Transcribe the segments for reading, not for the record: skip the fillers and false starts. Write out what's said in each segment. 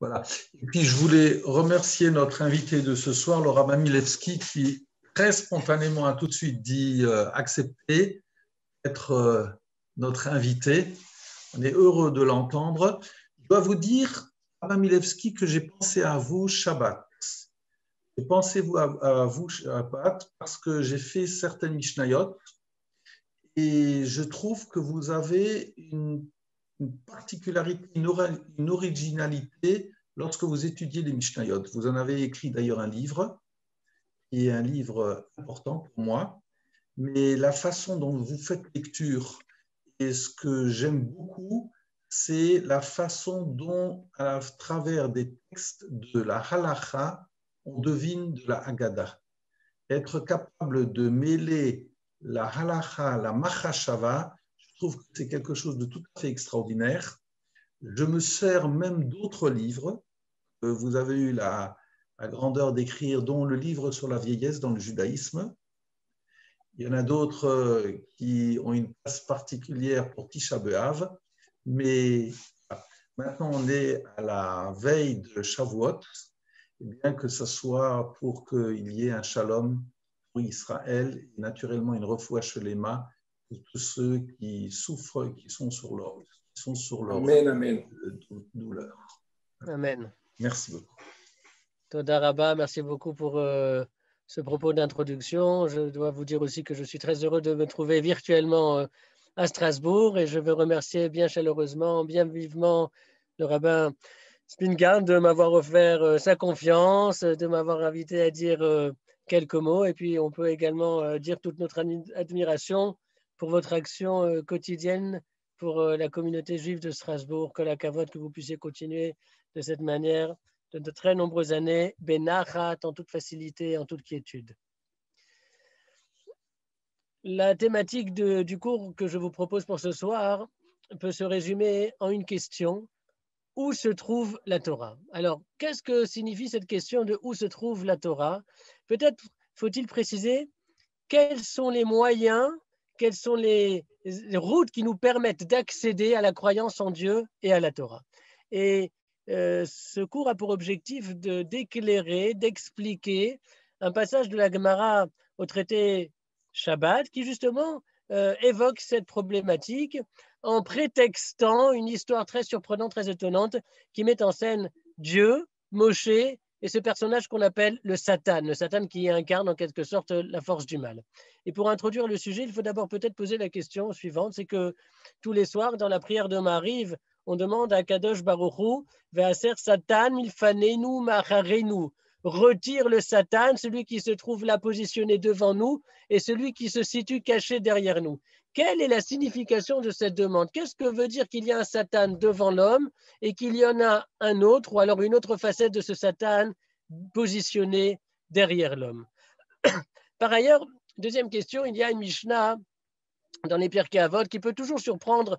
Voilà. Et puis, je voulais remercier notre invité de ce soir, Laura Mamilevski, qui très spontanément a tout de suite dit accepter d'être notre invité. On est heureux de l'entendre. Je dois vous dire, Laura Mamilevski, que j'ai pensé à vous Shabbat. J'ai pensé à vous Shabbat parce que j'ai fait certaines Mishnayot et je trouve que vous avez une particularité, une originalité lorsque vous étudiez les Mishnayot. Vous en avez écrit d'ailleurs un livre, qui est un livre important pour moi, mais la façon dont vous faites lecture et ce que j'aime beaucoup, c'est la façon dont, à travers des textes de la halacha, on devine de la Haggadah. Être capable de mêler la halacha, la machashava, je trouve que c'est quelque chose de tout à fait extraordinaire. Je me sers même d'autres livres que vous avez eu la grandeur d'écrire, dont le livre sur la vieillesse dans le judaïsme. Il y en a d'autres qui ont une place particulière pour Tisha B'Av, mais maintenant on est à la veille de Shavuot, et bien que ce soit pour qu'il y ait un shalom pour Israël et naturellement une refoua shelema pour tous ceux qui souffrent, qui sont sur leur Amen, amen. douleur. Amen. Merci beaucoup. Toda Rabba, merci beaucoup pour ce propos d'introduction. Je dois vous dire aussi que je suis très heureux de me trouver virtuellement à Strasbourg et je veux remercier bien chaleureusement, bien vivement le rabbin Spingard de m'avoir offert sa confiance, de m'avoir invité à dire quelques mots. Et puis, on peut également dire toute notre admiration pour votre action quotidienne pour la communauté juive de Strasbourg. Que la cavote, que vous puissiez continuer de cette manière de très nombreuses années, benachat, en toute facilité, en toute quiétude. La thématique du cours que je vous propose pour ce soir peut se résumer en une question. Où se trouve la Torah? Alors, qu'est-ce que signifie cette question de où se trouve la Torah? Peut-être faut-il préciser quels sont les moyens, quelles sont les routes qui nous permettent d'accéder à la croyance en Dieu et à la Torah. Et ce cours a pour objectif d'éclairer, d'expliquer un passage de la Gemara au traité Shabbat qui justement évoque cette problématique en prétextant une histoire très surprenante, très étonnante qui met en scène Dieu, Moshe et ce personnage qu'on appelle le Satan qui incarne en quelque sorte la force du mal. Et pour introduire le sujet, il faut d'abord peut-être poser la question suivante, c'est que tous les soirs dans la prière de Mariv, on demande à Kadosh Baruch Hu, Ve'aser Satan milfanenu macharenu, retire le Satan, celui qui se trouve là positionné devant nous et celui qui se situe caché derrière nous. Quelle est la signification de cette demande? Qu'est-ce que veut dire qu'il y a un Satan devant l'homme et qu'il y en a un autre, ou alors une autre facette de ce Satan positionné derrière l'homme? Par ailleurs, deuxième question, il y a une Mishnah dans les Pirkei Avot qui peut toujours surprendre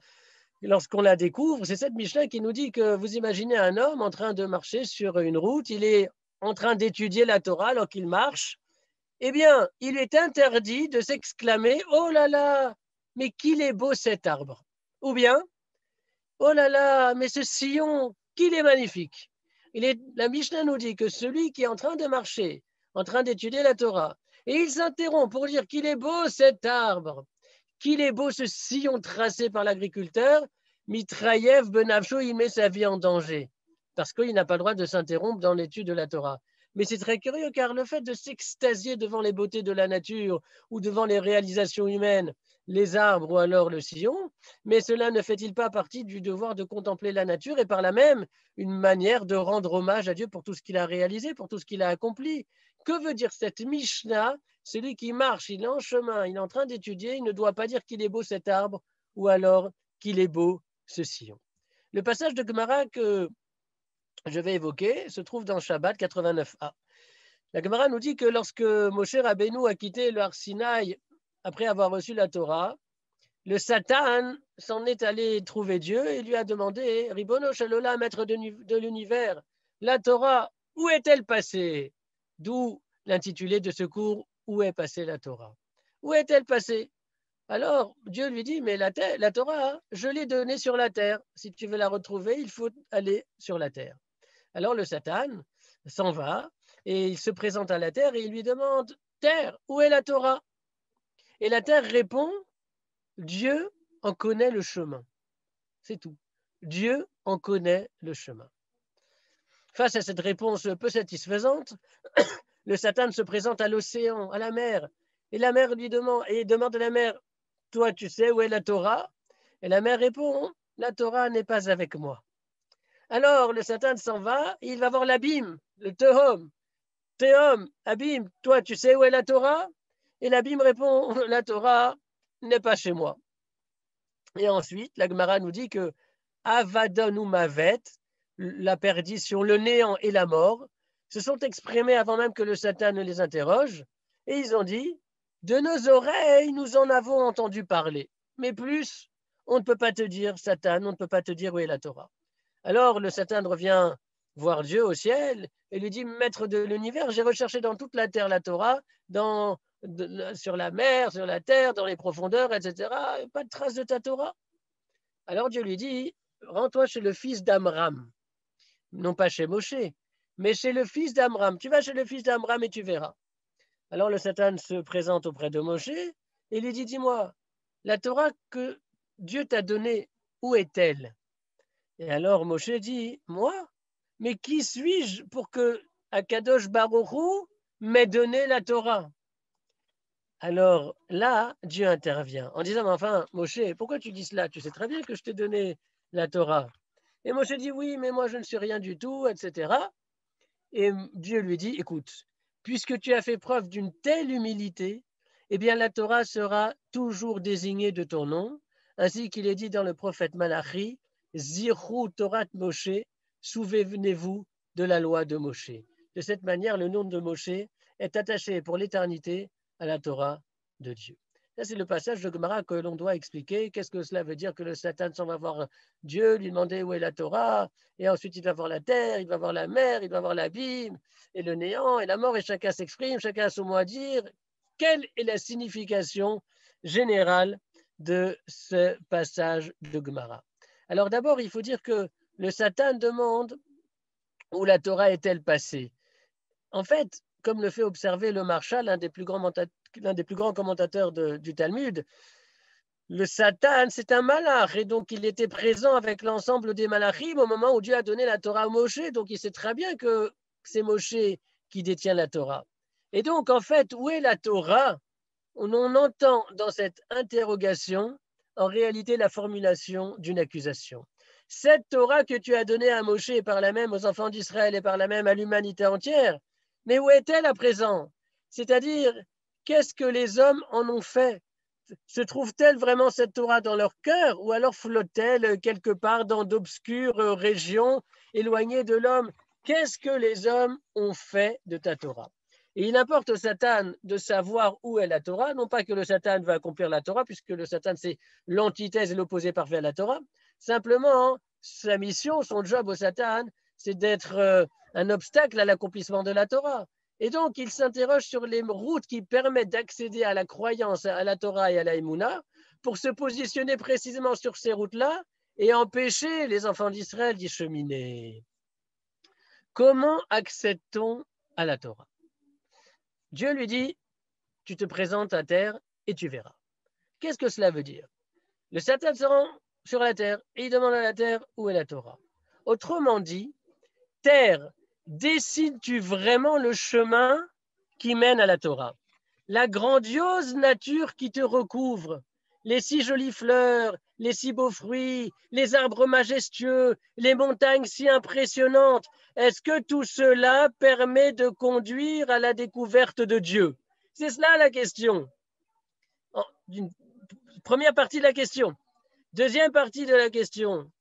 lorsqu'on la découvre. C'est cette Mishnah qui nous dit que vous imaginez un homme en train de marcher sur une route, il est en train d'étudier la Torah alors qu'il marche. Eh bien, il est interdit de s'exclamer « Oh là là, mais qu'il est beau cet arbre !» ou bien « Oh là là, mais ce sillon, qu'il est magnifique !» La Mishnah nous dit que celui qui est en train de marcher, en train d'étudier la Torah, et il s'interrompt pour dire qu'il est beau cet arbre, qu'il est beau ce sillon tracé par l'agriculteur, Mitraïev Benavcho, il met sa vie en danger, parce qu'il n'a pas le droit de s'interrompre dans l'étude de la Torah. Mais c'est très curieux car le fait de s'extasier devant les beautés de la nature ou devant les réalisations humaines, les arbres ou alors le sillon, mais cela ne fait-il pas partie du devoir de contempler la nature et par là même une manière de rendre hommage à Dieu pour tout ce qu'il a réalisé, pour tout ce qu'il a accompli? Que veut dire cette Mishnah? Celui qui marche, il est en chemin, il est en train d'étudier, il ne doit pas dire qu'il est beau cet arbre ou alors qu'il est beau ce sillon. Le passage de Gemara que je vais évoquer se trouve dans Shabbat 89a. La Gemara nous dit que lorsque Moshe Rabbeinu a quitté le Har Sinaï après avoir reçu la Torah, le Satan s'en est allé trouver Dieu et lui a demandé « Ribono Shalola, maître de l'univers, la Torah, où est-elle passée ?» D'où l'intitulé de ce cours « Où est passée la Torah ?» Où est-elle passée? Alors Dieu lui dit « Mais la Torah, je l'ai donnée sur la terre. Si tu veux la retrouver, il faut aller sur la terre. » Alors le Satan s'en va et il se présente à la terre et il lui demande, Terre, où est la Torah? Et la terre répond, Dieu en connaît le chemin. C'est tout. Dieu en connaît le chemin. Face à cette réponse peu satisfaisante, le Satan se présente à l'océan, à la mer, et la mer lui demande à la mer, toi tu sais où est la Torah? Et la mer répond, la Torah n'est pas avec moi. Alors le Satan s'en va, et il va voir l'abîme, le Tehom. Tehom, abîme, toi tu sais où est la Torah? Et l'abîme répond, la Torah n'est pas chez moi. Et ensuite, la Gemara nous dit que Avadon ou Mavet, la perdition, le néant et la mort, se sont exprimés avant même que le Satan ne les interroge, et ils ont dit, de nos oreilles, nous en avons entendu parler, mais plus, on ne peut pas te dire, Satan, on ne peut pas te dire où est la Torah. Alors le Satan revient voir Dieu au ciel et lui dit, Maître de l'univers, j'ai recherché dans toute la terre la Torah, sur la mer, sur la terre, dans les profondeurs, etc. Pas de trace de ta Torah. Alors Dieu lui dit, rends-toi chez le fils d'Amram, non pas chez Moshe, mais chez le fils d'Amram. Tu vas chez le fils d'Amram et tu verras. Alors le Satan se présente auprès de Moshe et lui dit, dis-moi, la Torah que Dieu t'a donnée, où est-elle? Et alors Moshe dit, moi? Mais qui suis-je pour que Akadosh Baruch Hu m'ait donné la Torah? Alors là, Dieu intervient en disant, mais enfin, Moshe, pourquoi tu dis cela? Tu sais très bien que je t'ai donné la Torah. Et Moshe dit, oui, mais moi je ne sais rien du tout, etc. Et Dieu lui dit, écoute, puisque tu as fait preuve d'une telle humilité, eh bien la Torah sera toujours désignée de ton nom, ainsi qu'il est dit dans le prophète Malachi, Zirou Torat Moshe, souvenez-vous de la loi de Moshe. De cette manière, le nom de Moshe est attaché pour l'éternité à la Torah de Dieu. Ça, c'est le passage de Gemara que l'on doit expliquer. Qu'est-ce que cela veut dire que le Satan s'en va voir Dieu, lui demander où est la Torah, et ensuite il va voir la terre, il va voir la mer, il va voir l'abîme, et le néant, et la mort, et chacun s'exprime, chacun a son mot à dire. Quelle est la signification générale de ce passage de Gemara? Alors d'abord, il faut dire que le Satan demande où la Torah est-elle passée. En fait, comme le fait observer le Maharshal, l'un des plus grands commentateurs du Talmud, le Satan, c'est un malach, et donc il était présent avec l'ensemble des malachim au moment où Dieu a donné la Torah à Moshe, donc il sait très bien que c'est Moshe qui détient la Torah. Et donc, en fait, où est la Torah? On entend dans cette interrogation, en réalité, la formulation d'une accusation. Cette Torah que tu as donnée à Moshe et par la même aux enfants d'Israël et par la même à l'humanité entière, mais où est-elle à présent? C'est-à-dire, qu'est-ce que les hommes en ont fait? Se trouve-t-elle vraiment cette Torah dans leur cœur ou alors flotte-t-elle quelque part dans d'obscures régions éloignées de l'homme? Qu'est-ce que les hommes ont fait de ta Torah? Et il importe au Satan de savoir où est la Torah, non pas que le Satan va accomplir la Torah, puisque le Satan c'est l'antithèse et l'opposé parfait à la Torah. Simplement, sa mission, son job au Satan, c'est d'être un obstacle à l'accomplissement de la Torah. Et donc, il s'interroge sur les routes qui permettent d'accéder à la croyance, à la Torah et à la Emouna, pour se positionner précisément sur ces routes-là et empêcher les enfants d'Israël d'y cheminer. Comment accède-t-on à la Torah? Dieu lui dit, tu te présentes à terre et tu verras. Qu'est-ce que cela veut dire? Le Satan se rend sur la terre et il demande à la terre où est la Torah. Autrement dit, terre, dessines-tu vraiment le chemin qui mène à la Torah? La grandiose nature qui te recouvre, les si jolies fleurs, les si beaux fruits, les arbres majestueux, les montagnes si impressionnantes, est-ce que tout cela permet de conduire à la découverte de Dieu? C'est cela la question. Première partie de la question. Deuxième partie de la question.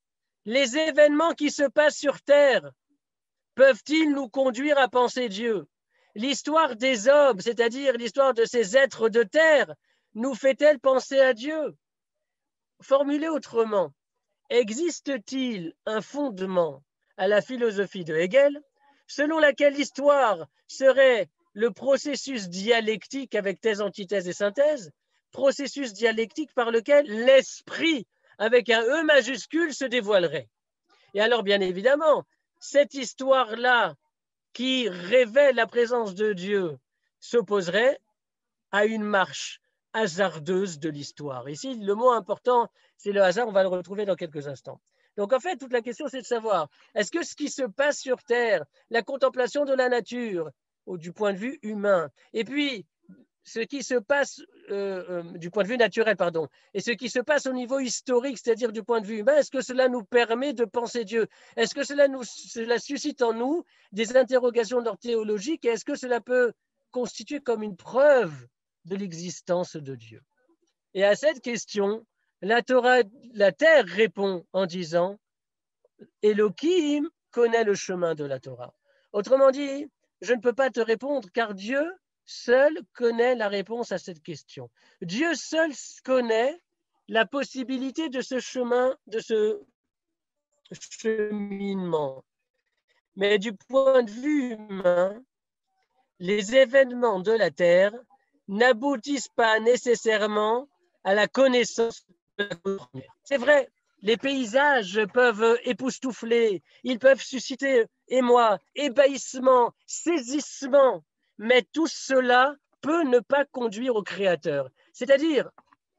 Les événements qui se passent sur terre peuvent-ils nous conduire à penser Dieu? L'histoire des hommes, c'est-à-dire l'histoire de ces êtres de terre, nous fait-elle penser à Dieu? Formulé autrement, existe-t-il un fondement à la philosophie de Hegel selon laquelle l'histoire serait le processus dialectique avec thèse, antithèse et synthèse, processus dialectique par lequel l'esprit avec un E majuscule se dévoilerait? Et alors, bien évidemment, cette histoire-là qui révèle la présence de Dieu s'opposerait à une marche hasardeuse de l'histoire. Ici, le mot important, c'est le hasard, on va le retrouver dans quelques instants. Donc en fait, toute la question, c'est de savoir, est-ce que ce qui se passe sur Terre, la contemplation de la nature, du point de vue humain, et puis ce qui se passe du point de vue naturel, pardon, et ce qui se passe au niveau historique, c'est-à-dire du point de vue humain, est-ce que cela nous permet de penser Dieu? Est-ce que cela suscite en nous des interrogations d'ordre théologique, et est-ce que cela peut constituer comme une preuve de l'existence de Dieu? Et à cette question, la terre répond en disant Elohim connaît le chemin de la Torah. Autrement dit, je ne peux pas te répondre car Dieu seul connaît la réponse à cette question. Dieu seul connaît la possibilité de ce chemin, de ce cheminement. Mais du point de vue humain, les événements de la terre n'aboutissent pas nécessairement à la connaissance de la première. C'est vrai, les paysages peuvent époustoufler, ils peuvent susciter émoi, ébahissement, saisissement, mais tout cela peut ne pas conduire au Créateur. C'est-à-dire,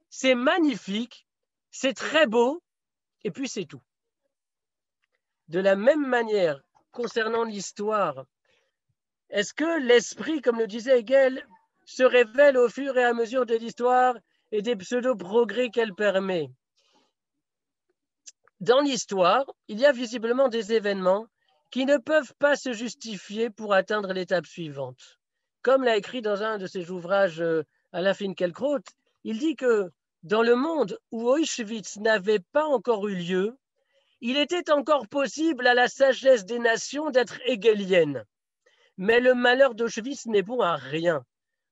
c'est magnifique, c'est très beau, et puis c'est tout. De la même manière, concernant l'histoire, est-ce que l'esprit, comme le disait Hegel, se révèle au fur et à mesure de l'histoire et des pseudo-progrès qu'elle permet? Dans l'histoire, il y a visiblement des événements qui ne peuvent pas se justifier pour atteindre l'étape suivante. Comme l'a écrit dans un de ses ouvrages Alain Finkielkraut, il dit que dans le monde où Auschwitz n'avait pas encore eu lieu, il était encore possible à la sagesse des nations d'être hegelienne. Mais le malheur d'Auschwitz n'est bon à rien.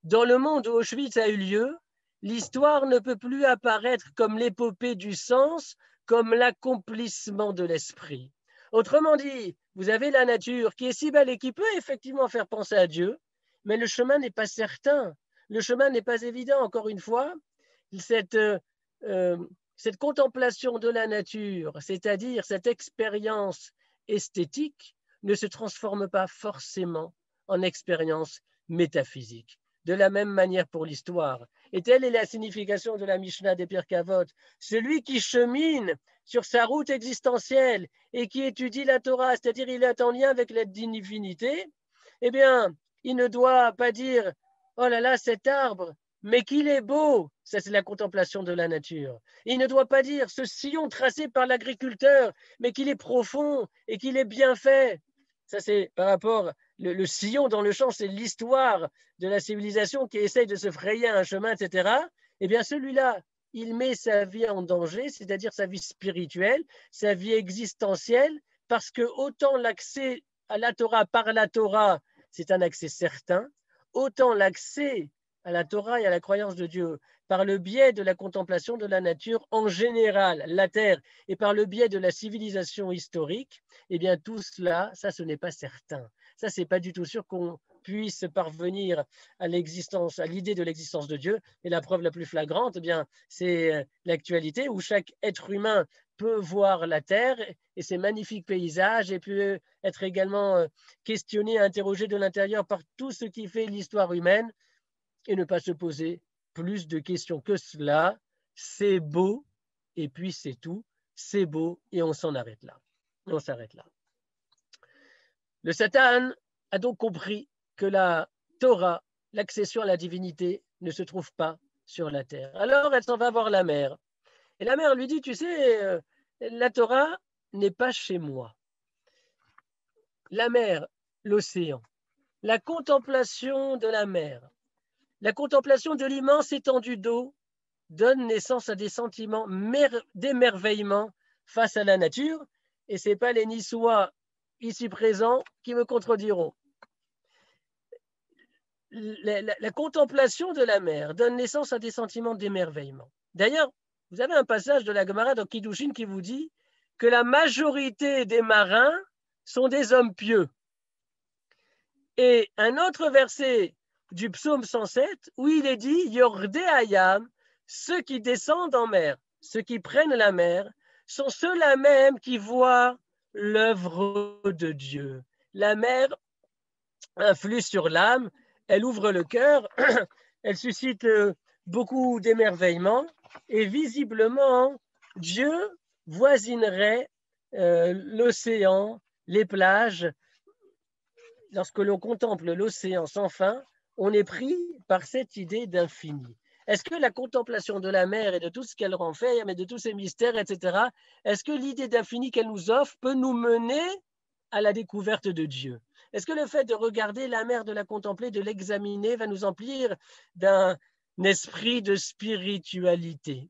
Dans le monde où Auschwitz a eu lieu, l'histoire ne peut plus apparaître comme l'épopée du sens, comme l'accomplissement de l'esprit. Autrement dit, vous avez la nature qui est si belle et qui peut effectivement faire penser à Dieu, mais le chemin n'est pas certain, le chemin n'est pas évident. Encore une fois, cette contemplation de la nature, c'est-à-dire cette expérience esthétique, ne se transforme pas forcément en expérience métaphysique. De la même manière pour l'histoire. Et telle est la signification de la Mishnah des Pirkei Avot. Celui qui chemine sur sa route existentielle et qui étudie la Torah, c'est-à-dire il est en lien avec la divinité, eh bien, il ne doit pas dire « Oh là là, cet arbre, mais qu'il est beau !» Ça, c'est la contemplation de la nature. Il ne doit pas dire « Ce sillon tracé par l'agriculteur, mais qu'il est profond et qu'il est bien fait !» Ça, c'est par rapport, le sillon dans le champ, c'est l'histoire de la civilisation qui essaye de se frayer un chemin, etc. Eh bien, celui-là, il met sa vie en danger, c'est-à-dire sa vie spirituelle, sa vie existentielle, parce que autant l'accès à la Torah par la Torah, c'est un accès certain, autant l'accès à la Torah et à la croyance de Dieu par le biais de la contemplation de la nature en général, la terre, et par le biais de la civilisation historique, eh bien tout cela, ça ce n'est pas certain. Ça, c'est pas du tout sûr qu'on puisse parvenir à l'existence, à l'idée de l'existence de Dieu. Et la preuve la plus flagrante, eh bien, c'est l'actualité où chaque être humain peut voir la terre et ses magnifiques paysages et peut être également questionné, interrogé de l'intérieur par tout ce qui fait l'histoire humaine et ne pas se poser plus de questions que cela. C'est beau et puis c'est tout. C'est beau et on s'en arrête là. On s'arrête là. Le Satan a donc compris que la Torah, l'accession à la divinité, ne se trouve pas sur la terre. Alors elle s'en va voir la mère. Et la mère lui dit, tu sais, la Torah n'est pas chez moi. La mer, l'océan, la contemplation de la mer, la contemplation de l'immense étendue d'eau donne naissance à des sentiments d'émerveillement face à la nature. Et ce n'est pas les Niçois ici présents qui me contrediront. La contemplation de la mer donne naissance à des sentiments d'émerveillement. D'ailleurs, vous avez un passage de la Gemara dans Kiddushin qui vous dit que la majorité des marins sont des hommes pieux. Et un autre verset du psaume 107 où il est dit « Yordé Hayam », ceux qui descendent en mer, ceux qui prennent la mer, sont ceux-là même qui voient l'œuvre de Dieu. La mer influe sur l'âme, elle ouvre le cœur, elle suscite beaucoup d'émerveillement et visiblement, Dieu voisinerait l'océan, les plages. Lorsque l'on contemple l'océan sans fin, on est pris par cette idée d'infini. Est-ce que la contemplation de la mer et de tout ce qu'elle renferme et de tous ses mystères, etc., est-ce que l'idée d'infini qu'elle nous offre peut nous mener à la découverte de Dieu? Est-ce que le fait de regarder la mer, de la contempler, de l'examiner, va nous emplir d'un esprit de spiritualité?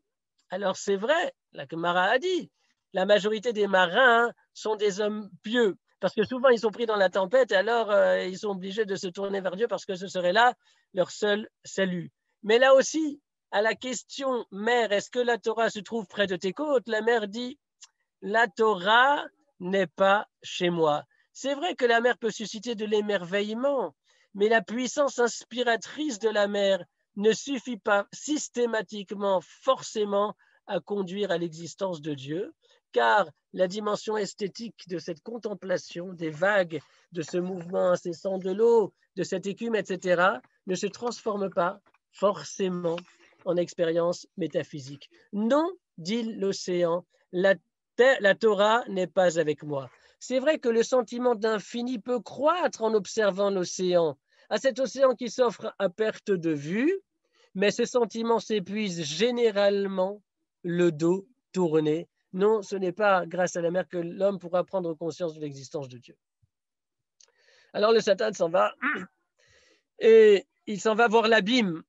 Alors c'est vrai, la Gemara a dit, la majorité des marins sont des hommes pieux, parce que souvent ils sont pris dans la tempête et alors ils sont obligés de se tourner vers Dieu parce que ce serait là leur seul salut. Mais là aussi, à la question mer, est-ce que la Torah se trouve près de tes côtes? La mer dit, la Torah n'est pas chez moi. C'est vrai que la mer peut susciter de l'émerveillement, mais la puissance inspiratrice de la mer ne suffit pas systématiquement, forcément, à conduire à l'existence de Dieu, car la dimension esthétique de cette contemplation, des vagues, de ce mouvement incessant de l'eau, de cette écume, etc., ne se transforme pas forcément en expérience métaphysique. Non, dit l'océan, la Torah n'est pas avec moi. C'est vrai que le sentiment d'infini peut croître en observant l'océan, à cet océan qui s'offre à perte de vue, mais ce sentiment s'épuise généralement le dos tourné. Non, ce n'est pas grâce à la mer que l'homme pourra prendre conscience de l'existence de Dieu. Alors le Satan s'en va et il s'en va voir l'abîme.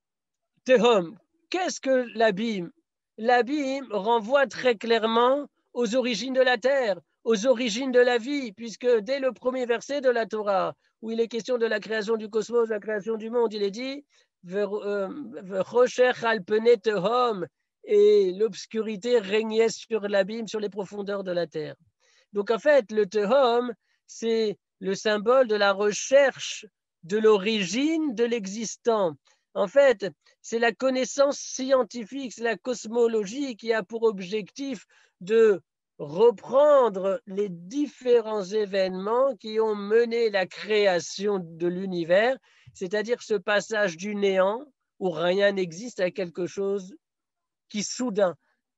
Tehom, qu'est-ce que l'abîme? L'abîme renvoie très clairement aux origines de la terre, aux origines de la vie, puisque dès le premier verset de la Torah, où il est question de la création du cosmos, de la création du monde, il est dit et l'obscurité régnait sur l'abîme, sur les profondeurs de la terre. Donc en fait, le Tehom, c'est le symbole de la recherche de l'origine de l'existant. En fait, c'est la connaissance scientifique, c'est la cosmologie qui a pour objectif de reprendre les différents événements qui ont mené la création de l'univers, c'est-à-dire ce passage du néant où rien n'existe à quelque chose qui soudain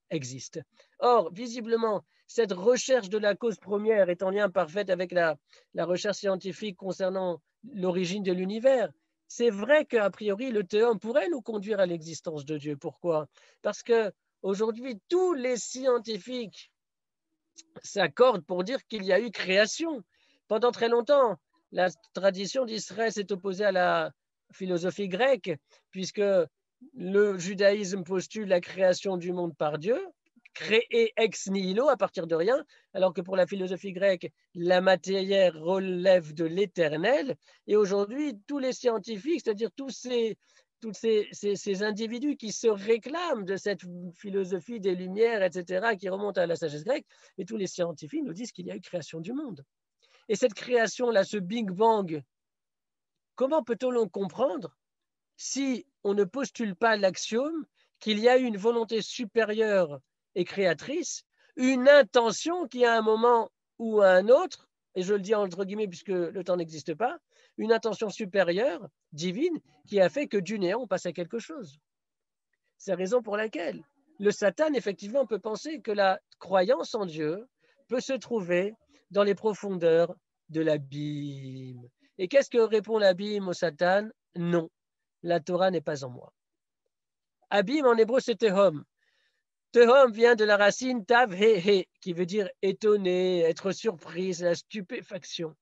existe. Or, visiblement, cette recherche de la cause première est en lien parfait avec la recherche scientifique concernant l'origine de l'univers. C'est vrai qu'a priori, le théorème pourrait nous conduire à l'existence de Dieu. Pourquoi? Parce que aujourd'hui, tous les scientifiques s'accordent pour dire qu'il y a eu création. Pendant très longtemps, la tradition d'Israël s'est opposée à la philosophie grecque, puisque le judaïsme postule la création du monde par Dieu, créé ex nihilo à partir de rien, alors que pour la philosophie grecque, la matière relève de l'éternel. Et aujourd'hui, tous les scientifiques, c'est-à-dire tous ces individus qui se réclament de cette philosophie des Lumières, etc., qui remonte à la sagesse grecque, et tous les scientifiques nous disent qu'il y a eu création du monde. Et cette création-là, ce Big Bang, comment peut-on le comprendre si on ne postule pas l'axiome qu'il y a une volonté supérieure et créatrice, une intention qui à un moment ou à un autre, et je le dis entre guillemets puisque le temps n'existe pas, une intention supérieure, divine, qui a fait que du néant on passe à quelque chose. C'est la raison pour laquelle le Satan, effectivement, peut penser que la croyance en Dieu peut se trouver dans les profondeurs de l'abîme. Et qu'est-ce que répond l'abîme au Satan? Non, la Torah n'est pas en moi. Abîme en hébreu, c'est Tehom. Tehom vient de la racine tav he he, qui veut dire étonné, être surprise, la stupéfaction,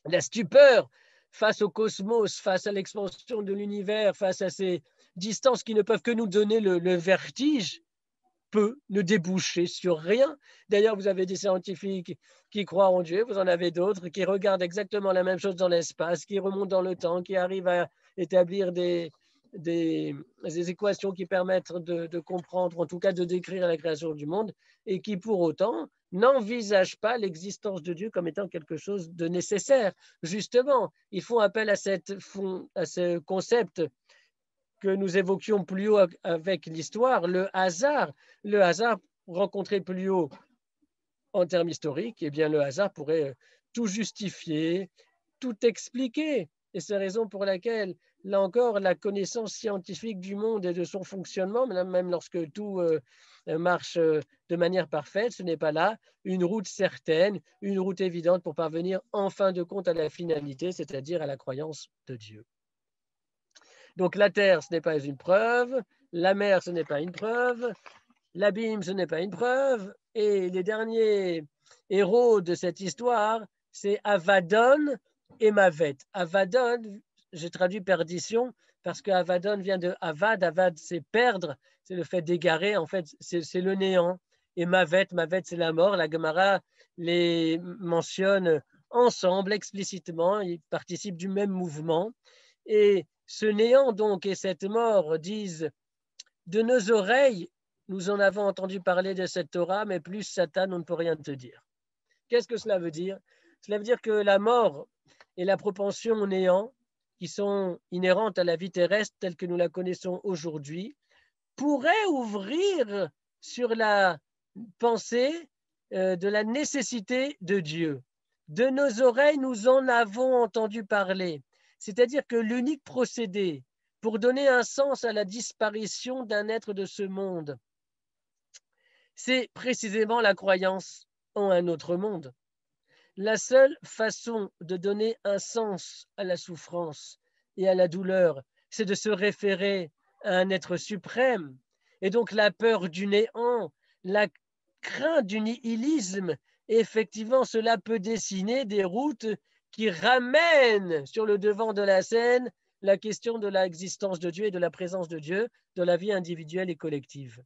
la stupeur face au cosmos, face à l'expansion de l'univers, face à ces distances qui ne peuvent que nous donner le vertige, peut ne déboucher sur rien. D'ailleurs, vous avez des scientifiques qui croient en Dieu, vous en avez d'autres qui regardent exactement la même chose dans l'espace, qui remontent dans le temps, qui arrivent à établir des équations qui permettent de comprendre, en tout cas de décrire la création du monde, et qui pour autant n'envisagent pas l'existence de Dieu comme étant quelque chose de nécessaire. Justement, ils font appel à ce concept que nous évoquions plus haut avec l'histoire, le hasard rencontré plus haut en termes historiques, eh bien, le hasard pourrait tout justifier, tout expliquer. Et c'est la raison pour laquelle, là encore, la connaissance scientifique du monde et de son fonctionnement, même lorsque tout marche de manière parfaite, ce n'est pas là une route certaine, une route évidente pour parvenir en fin de compte à la finalité, c'est-à-dire à la croyance de Dieu. Donc la terre, ce n'est pas une preuve, la mer, ce n'est pas une preuve, l'abîme, ce n'est pas une preuve, et les derniers héros de cette histoire, c'est Avadon et Mavet. Avadon, j'ai traduit perdition, parce que Avadon vient de Avad, Avad c'est perdre, c'est le fait d'égarer, en fait c'est le néant. Et Mavet, Mavet c'est la mort, la Gemara les mentionne ensemble, explicitement, ils participent du même mouvement. Et ce néant donc et cette mort disent de nos oreilles, nous en avons entendu parler de cette Torah, mais plus Satan, on ne peut rien te dire. Qu'est-ce que cela veut dire? Cela veut dire que la mort et la propension au néant, qui sont inhérentes à la vie terrestre telle que nous la connaissons aujourd'hui, pourraient ouvrir sur la pensée de la nécessité de Dieu. De nos oreilles, nous en avons entendu parler. C'est-à-dire que l'unique procédé pour donner un sens à la disparition d'un être de ce monde, c'est précisément la croyance en un autre monde. La seule façon de donner un sens à la souffrance et à la douleur, c'est de se référer à un être suprême. Et donc la peur du néant, la crainte du nihilisme, effectivement, cela peut dessiner des routes qui ramènent sur le devant de la scène la question de l'existence de Dieu et de la présence de Dieu dans la vie individuelle et collective.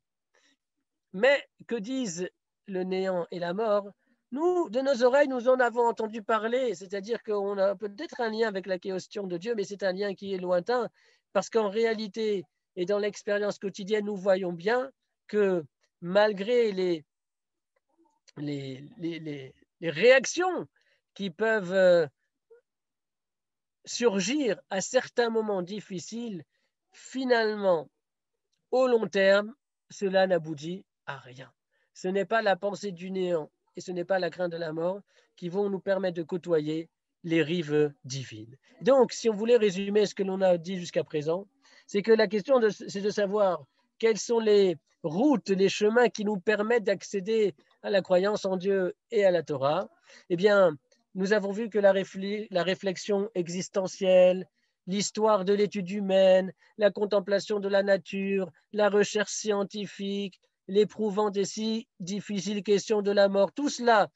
Mais que disent le néant et la mort? Nous, de nos oreilles, nous en avons entendu parler, c'est-à-dire qu'on a peut-être un lien avec la question de Dieu, mais c'est un lien qui est lointain, parce qu'en réalité et dans l'expérience quotidienne, nous voyons bien que malgré les réactions qui peuvent surgir à certains moments difficiles, finalement, au long terme, cela n'aboutit à rien. Ce n'est pas la pensée du néant et ce n'est pas la crainte de la mort qui vont nous permettre de côtoyer les rives divines. Donc, si on voulait résumer ce que l'on a dit jusqu'à présent, c'est que la question, c'est de savoir quelles sont les routes, les chemins qui nous permettent d'accéder à la croyance en Dieu et à la Torah. Eh bien, nous avons vu que la réflexion existentielle, l'histoire de l'étude humaine, la contemplation de la nature, la recherche scientifique, l'éprouvante et si difficile question de la mort, tout cela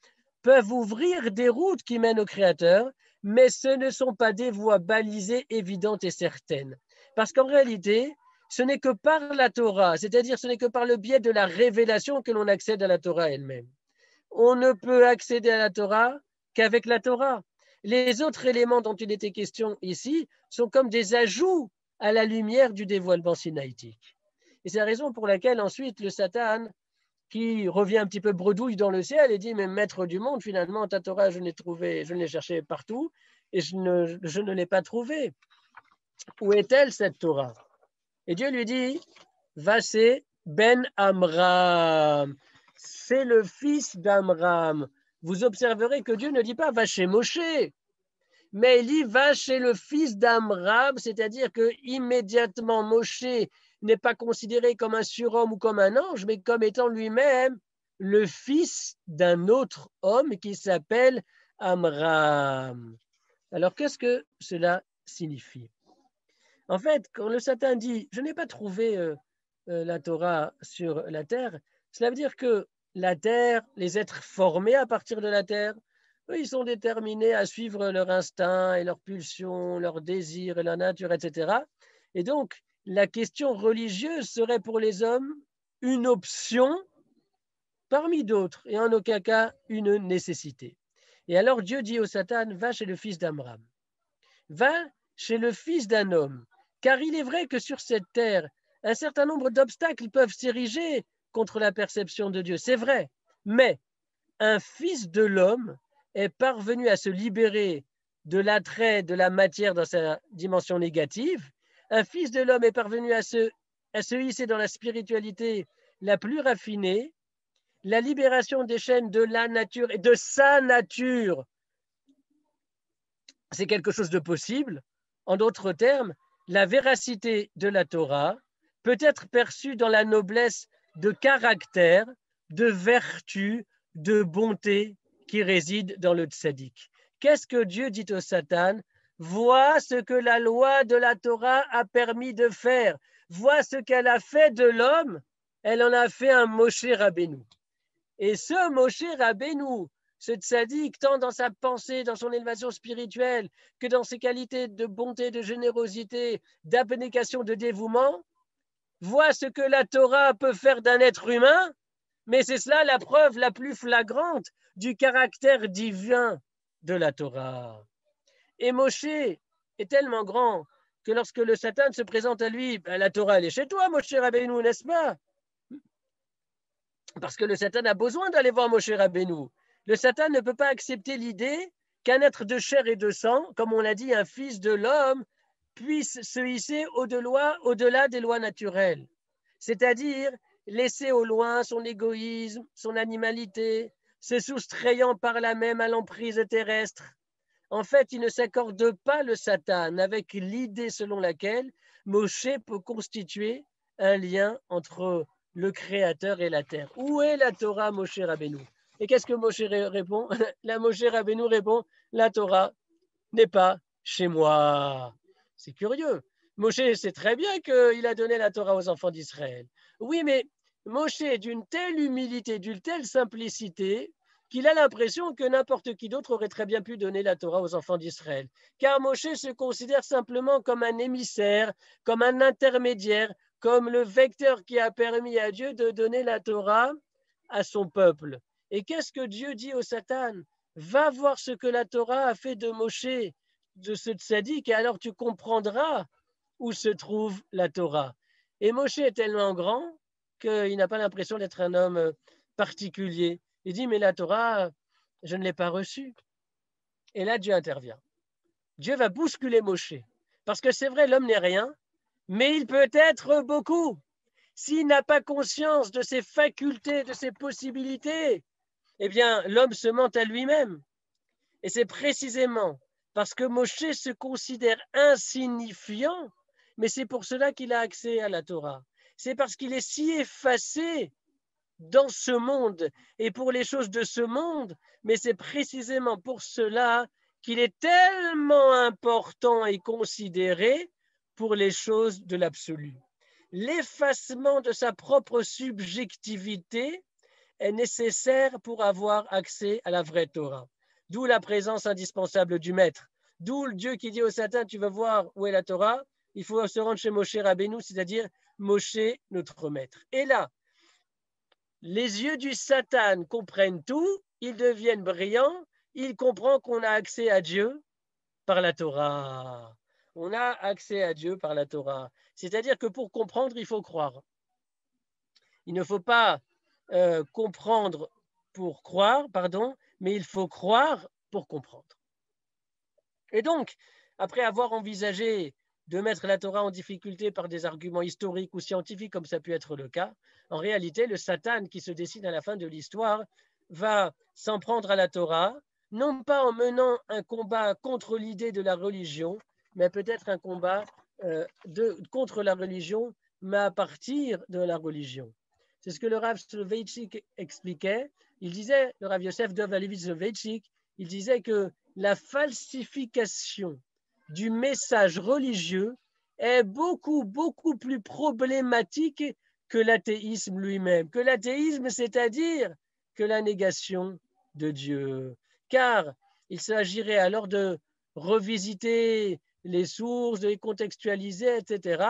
peuvent ouvrir des routes qui mènent au Créateur, mais ce ne sont pas des voies balisées, évidentes et certaines. Parce qu'en réalité, ce n'est que par la Torah, c'est-à-dire ce n'est que par le biais de la révélation que l'on accède à la Torah elle-même. On ne peut accéder à la Torah qu'avec la Torah. Les autres éléments dont il était question ici sont comme des ajouts à la lumière du dévoilement sinaïtique. Et c'est la raison pour laquelle ensuite le Satan, qui revient un petit peu bredouille dans le ciel et dit, mais maître du monde, finalement, ta Torah, je l'ai cherchée partout et je ne l'ai pas trouvée. Où est-elle cette Torah? Et Dieu lui dit, Vassé ben Amram, c'est le fils d'Amram. Vous observerez que Dieu ne dit pas va chez Moshe, mais il dit va chez le fils d'Amram, c'est-à-dire que immédiatement Moshe n'est pas considéré comme un surhomme ou comme un ange, mais comme étant lui-même le fils d'un autre homme qui s'appelle Amram. Alors qu'est-ce que cela signifie? En fait, quand le Satan dit je n'ai pas trouvé la Torah sur la terre, cela veut dire que la terre, les êtres formés à partir de la terre, eux, ils sont déterminés à suivre leur instinct et leurs pulsions, leurs désirs et la nature, etc. Et donc, la question religieuse serait pour les hommes une option parmi d'autres et en aucun cas une nécessité. Et alors Dieu dit au Satan, va chez le fils d'Amram, va chez le fils d'un homme, car il est vrai que sur cette terre, un certain nombre d'obstacles peuvent s'ériger contre la perception de Dieu, c'est vrai, mais un fils de l'homme est parvenu à se libérer de l'attrait de la matière dans sa dimension négative, un fils de l'homme est parvenu à se hisser dans la spiritualité la plus raffinée, la libération des chaînes de la nature et de sa nature, c'est quelque chose de possible. En d'autres termes, la véracité de la Torah peut être perçue dans la noblesse de caractère, de vertu, de bonté qui réside dans le tzaddik. Qu'est-ce que Dieu dit au Satan? Vois ce que la loi de la Torah a permis de faire. Vois ce qu'elle a fait de l'homme. Elle en a fait un Moshe Rabbeinu. Et ce Moshe Rabbeinu, ce tzaddik, tant dans sa pensée, dans son élévation spirituelle, que dans ses qualités de bonté, de générosité, d'abnégation, de dévouement, voit ce que la Torah peut faire d'un être humain, mais c'est cela la preuve la plus flagrante du caractère divin de la Torah. Et Moshe est tellement grand que lorsque le Satan se présente à lui, la Torah elle est chez toi, Moshe Rabbeinu, n'est-ce pas? Parce que le Satan a besoin d'aller voir Moshe Rabbeinu. Le Satan ne peut pas accepter l'idée qu'un être de chair et de sang, comme on l'a dit, un fils de l'homme, puisse se hisser au-delà des lois naturelles. C'est-à-dire laisser au loin son égoïsme, son animalité, se soustrayant par là même à l'emprise terrestre. En fait, il ne s'accorde pas le Satan avec l'idée selon laquelle Moshe peut constituer un lien entre le Créateur et la terre. Où est la Torah, Moshe Rabbeinu? Et qu'est-ce que Moshe répond? La Moshe Rabbeinu répond, la Torah n'est pas chez moi. C'est curieux. Moshe sait très bien qu'il a donné la Torah aux enfants d'Israël. Oui, mais Moshe est d'une telle humilité, d'une telle simplicité, qu'il a l'impression que n'importe qui d'autre aurait très bien pu donner la Torah aux enfants d'Israël. Car Moshe se considère simplement comme un émissaire, comme un intermédiaire, comme le vecteur qui a permis à Dieu de donner la Torah à son peuple. Et qu'est-ce que Dieu dit au Satan? Va voir ce que la Torah a fait de Moshe, de ce tzaddik, et alors tu comprendras où se trouve la Torah. Et Moshe est tellement grand qu'il n'a pas l'impression d'être un homme particulier. Il dit, mais la Torah, je ne l'ai pas reçue. Et là, Dieu intervient. Dieu va bousculer Moshe. Parce que c'est vrai, l'homme n'est rien, mais il peut être beaucoup. S'il n'a pas conscience de ses facultés, de ses possibilités, eh bien, l'homme se ment à lui-même. Et c'est précisément parce que Moshe se considère insignifiant, mais c'est pour cela qu'il a accès à la Torah. C'est parce qu'il est si effacé dans ce monde et pour les choses de ce monde, mais c'est précisément pour cela qu'il est tellement important et considéré pour les choses de l'absolu. L'effacement de sa propre subjectivité est nécessaire pour avoir accès à la vraie Torah. D'où la présence indispensable du maître. D'où le Dieu qui dit au Satan, tu vas voir où est la Torah, il faut se rendre chez Moshe Rabbeinu, c'est-à-dire Moshe, notre maître. Et là, les yeux du Satan comprennent tout, ils deviennent brillants, il comprend qu'on a accès à Dieu par la Torah. On a accès à Dieu par la Torah. C'est-à-dire que pour comprendre, il faut croire. Il ne faut pas comprendre pour croire, pardon, mais il faut croire pour comprendre. Et donc, après avoir envisagé de mettre la Torah en difficulté par des arguments historiques ou scientifiques, comme ça a pu être le cas, en réalité, le Satan qui se dessine à la fin de l'histoire va s'en prendre à la Torah, non pas en menant un combat contre l'idée de la religion, mais peut-être un combat contre la religion, mais à partir de la religion. C'est ce que le Rav Soloveitchik expliquait. Il disait, le Rav Yosef Dov Halevitch Soloveitchik, il disait que la falsification du message religieux est beaucoup, beaucoup plus problématique que l'athéisme lui-même. Que l'athéisme, c'est-à-dire que la négation de Dieu. Car il s'agirait alors de revisiter les sources, de les contextualiser, etc.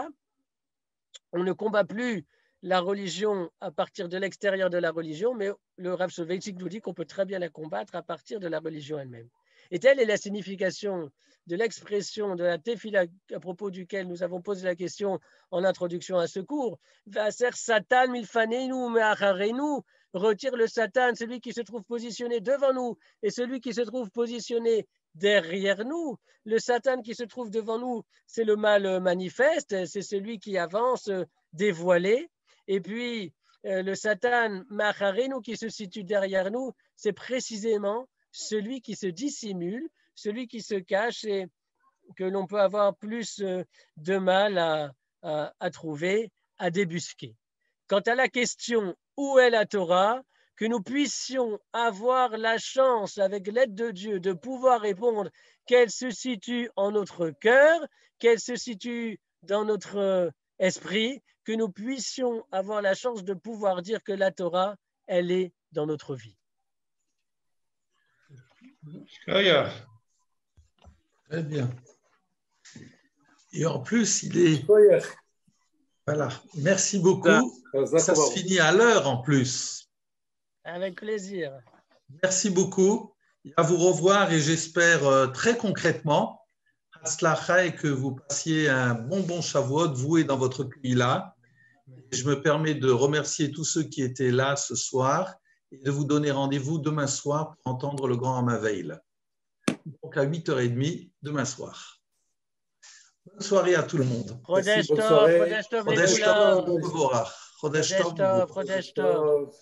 On ne combat plus la religion à partir de l'extérieur de la religion, mais le Rav Soloveitchik nous dit qu'on peut très bien la combattre à partir de la religion elle-même. Et telle est la signification de l'expression de la tefila à propos duquel nous avons posé la question en introduction à ce cours. Vaser Satan milfanenu me'acharenu, retire le Satan, celui qui se trouve positionné devant nous et celui qui se trouve positionné derrière nous. Le Satan qui se trouve devant nous, c'est le mal manifeste, c'est celui qui avance dévoilé. Et puis, le Satan Macharenu qui se situe derrière nous, c'est précisément celui qui se dissimule, celui qui se cache et que l'on peut avoir plus de mal à trouver, à débusquer. Quant à la question où est la Torah, que nous puissions avoir la chance, avec l'aide de Dieu, de pouvoir répondre qu'elle se situe en notre cœur, qu'elle se situe dans notre esprit, que nous puissions avoir la chance de pouvoir dire que la Torah, elle est dans notre vie. Très bien. Et en plus, il est... Voilà. Merci beaucoup. Ça se finit à l'heure en plus. Avec plaisir. Merci beaucoup. À vous revoir et j'espère très concrètement Hatzlacha et que vous passiez un bon Shavuot, vous et dans votre Kehila. Je me permets de remercier tous ceux qui étaient là ce soir et de vous donner rendez-vous demain soir pour entendre le grand Hamaveil. Donc à 8h30 demain soir. Bonne soirée à tout le monde. Chodesh Tov, Chodesh Tov, Chodesh Tov, Chodesh Tov.